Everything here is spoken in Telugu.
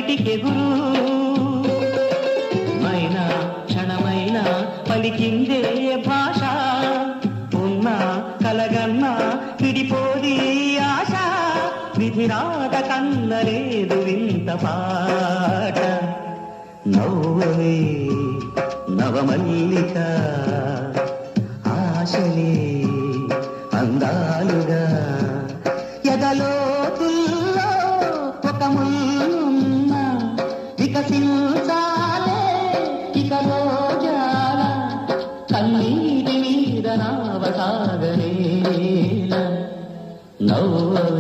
బయటికెగురు మైనా క్షణమైనా పలికిందే భాష ఉన్నా కలగన్నా విడిపోది ఆశ విధిరాత కన్నలేదు వింత పాట నవ్వవే నవమల్లిక ఆశలే అందాలుగా ఎదలోతుల్లో ఒక మున్న వికసించాలే ఇకలో జాల కన్నీటి మీద నావసాగలేల నవ్వవే